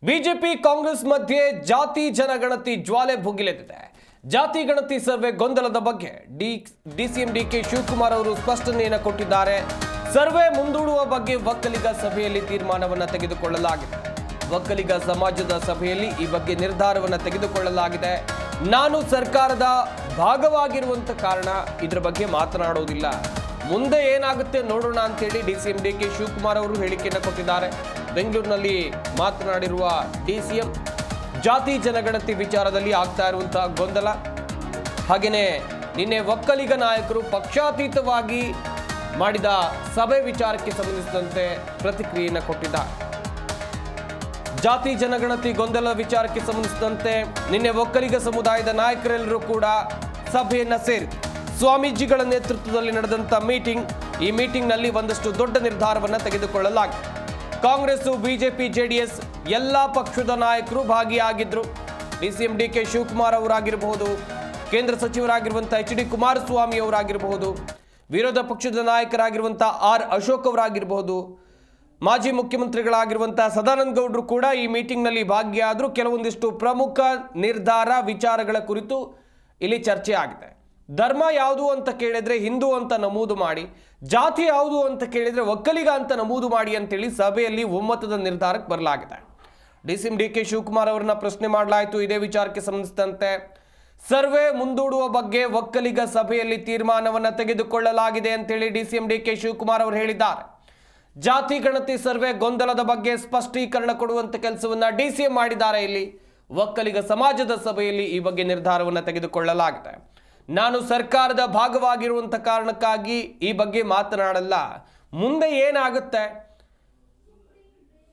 BJP Congress ಮಧ್ಯೆ ಜಾತಿ ಜನಗಣತಿ ಜ್ವಾಲೆ ಭುಗಿಲೆದಿದೆ. ಜಾತಿ ಗಣತಿ ಸರ್ವೆ ಗೊಂದಲದ ಬಗ್ಗೆ ಡಿಸಿಎಂ ಡಿಕೆ ಶಿವಕುಮಾರ್ ಅವರು ಸ್ಪಷ್ಟನೆಯನ್ನು ಕೊಟ್ಟಿದ್ದಾರೆ. ಸರ್ವೆ ಮುಂದೂಡುವ ಬಗ್ಗೆ ಒಕ್ಕಲಿಗ ಸಭೆಯಲ್ಲಿ ತೀರ್ಮಾನವನ್ನು ತೆಗೆದುಕೊಳ್ಳಲಾಗಿದೆ. ಒಕ್ಕಲಿಗ ಸಮಾಜದ ಸಭೆಯಲ್ಲಿ ಈ ಬಗ್ಗೆ ನಿರ್ಧಾರವನ್ನು ತೆಗೆದುಕೊಳ್ಳಲಾಗಿದೆ. ನಾನು ಸರ್ಕಾರದ ಭಾಗವಾಗಿರುವಂತ ಕಾರಣ ಇದರ ಬಗ್ಗೆ ಮಾತನಾಡೋದಿಲ್ಲ. ಮುಂದೆ ಏನಾಗುತ್ತೆ ನೋಡೋಣ ಅಂತೇಳಿ ಡಿಸಿಎಂ ಡಿಕೆ ಶಿವಕುಮಾರ್ ಅವರು ಹೇಳಿಕೆಯನ್ನು ಕೊಟ್ಟಿದ್ದಾರೆ. ಬೆಂಗಳೂರಿನಲ್ಲಿ ಮಾತನಾಡಿರುವ ಡಿಸಿಎಂ ಜಾತಿ ಜನಗಣತಿ ವಿಚಾರದಲ್ಲಿ ಆಗ್ತಾ ಇರುವಂತಹ ಗೊಂದಲ, ಹಾಗೆಯೇ ನಿನ್ನೆ ಒಕ್ಕಲಿಗ ನಾಯಕರು ಪಕ್ಷಾತೀತವಾಗಿ ಮಾಡಿದ ಸಭೆ ವಿಚಾರಕ್ಕೆ ಸಂಬಂಧಿಸಿದಂತೆ ಪ್ರತಿಕ್ರಿಯೆಯನ್ನು ಕೊಟ್ಟಿದ್ದಾರೆ. ಜಾತಿ ಜನಗಣತಿ ಗೊಂದಲ ವಿಚಾರಕ್ಕೆ ಸಂಬಂಧಿಸಿದಂತೆ ನಿನ್ನೆ ಒಕ್ಕಲಿಗ ಸಮುದಾಯದ ನಾಯಕರೆಲ್ಲರೂ ಕೂಡ ಸಭೆಯನ್ನ ಸೇರಿ ಸ್ವಾಮೀಜಿಗಳ ನೇತೃತ್ವದಲ್ಲಿ ನಡೆದಂತ ಮೀಟಿಂಗ್. ಈ ಮೀಟಿಂಗ್ನಲ್ಲಿ ಒಂದಷ್ಟು ದೊಡ್ಡ ನಿರ್ಧಾರವನ್ನು ತೆಗೆದುಕೊಳ್ಳಲಾಗಿದೆ. ಕಾಂಗ್ರೆಸ್, ಬಿಜೆಪಿ, ಜೆಡಿಎಸ್ ಎಲ್ಲಾ ಪಕ್ಷದ ನಾಯಕರು ಭಾಗಿಯಾಗಿದ್ರು. ಡಿಸಿಎಂ ಡಿಕೆ ಶಿವಕುಮಾರ್ ಅವರಾಗಿರಬಹುದು, ಕೇಂದ್ರ ಸಚಿವರಾಗಿರುವಂತಹ ಎಚ್ ಡಿ ಕುಮಾರಸ್ವಾಮಿ ಅವರಾಗಿರಬಹುದು, ವಿರೋಧ ಪಕ್ಷದ ನಾಯಕರಾಗಿರುವಂತಹ ಆರ್ ಅಶೋಕ್ ಅವರಾಗಿರಬಹುದು, ಮಾಜಿ ಮುಖ್ಯಮಂತ್ರಿಗಳಾಗಿರುವಂತಹ ಸದಾನಂದ ಗೌಡರು ಕೂಡ ಈ ಮೀಟಿಂಗ್ನಲ್ಲಿ ಭಾಗಿಯಾದರು. ಕೆಲವೊಂದಿಷ್ಟು ಪ್ರಮುಖ ನಿರ್ಧಾರ ವಿಚಾರಗಳ ಕುರಿತು ಇಲ್ಲಿ ಚರ್ಚೆ ಆಗಿದೆ. ಧರ್ಮ ಯಾವುದು ಅಂತ ಕೇಳಿದ್ರೆ ಹಿಂದೂ ಅಂತ ನಮೂದು ಮಾಡಿ, ಜಾತಿ ಯಾವುದು ಅಂತ ಕೇಳಿದ್ರೆ ಒಕ್ಕಲಿಗ ಅಂತ ನಮೂದು ಮಾಡಿ ಅಂತೇಳಿ ಸಭೆಯಲ್ಲಿ ಒಮ್ಮತದ ನಿರ್ಧಾರಕ್ಕೆ ಬರಲಾಗಿದೆ. ಡಿಸಿಎಂ ಡಿಕೆ ಶಿವಕುಮಾರ್ ಅವರನ್ನ ಪ್ರಶ್ನೆ ಮಾಡಲಾಯಿತು ಇದೇ ವಿಚಾರಕ್ಕೆ ಸಂಬಂಧಿಸಿದಂತೆ. ಸರ್ವೆ ಮುಂದೂಡುವ ಬಗ್ಗೆ ಒಕ್ಕಲಿಗ ಸಭೆಯಲ್ಲಿ ತೀರ್ಮಾನವನ್ನು ತೆಗೆದುಕೊಳ್ಳಲಾಗಿದೆ ಅಂತೇಳಿ ಡಿಸಿಎಂ ಡಿಕೆ ಶಿವಕುಮಾರ್ ಅವರು ಹೇಳಿದ್ದಾರೆ. ಜಾತಿ ಗಣತಿ ಸರ್ವೆ ಗೊಂದಲದ ಬಗ್ಗೆ ಸ್ಪಷ್ಟೀಕರಣ ಕೊಡುವಂತ ಕೆಲಸವನ್ನ ಡಿಸಿಎಂ ಮಾಡಿದ್ದಾರೆ. ಇಲ್ಲಿ ಒಕ್ಕಲಿಗ ಸಮಾಜದ ಸಭೆಯಲ್ಲಿ ಈ ಬಗ್ಗೆ ನಿರ್ಧಾರವನ್ನು ತೆಗೆದುಕೊಳ್ಳಲಾಗಿದೆ. ನಾನು ಸರ್ಕಾರದ ಭಾಗವಾಗಿರುವಂತ ಕಾರಣಕ್ಕಾಗಿ ಈ ಬಗ್ಗೆ ಮಾತನಾಡಲ್ಲ. ಮುಂದೆ ಏನಾಗುತ್ತೆ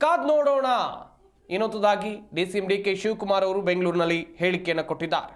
ಕಾದ್ ನೋಡೋಣ ಎನ್ನುವುದಾಗಿ ಡಿಸಿಎಂ ಡಿಕೆ ಶಿವಕುಮಾರ್ ಅವರು ಬೆಂಗಳೂರಿನಲ್ಲಿ ಹೇಳಿಕೆಯನ್ನು ಕೊಟ್ಟಿದ್ದಾರೆ.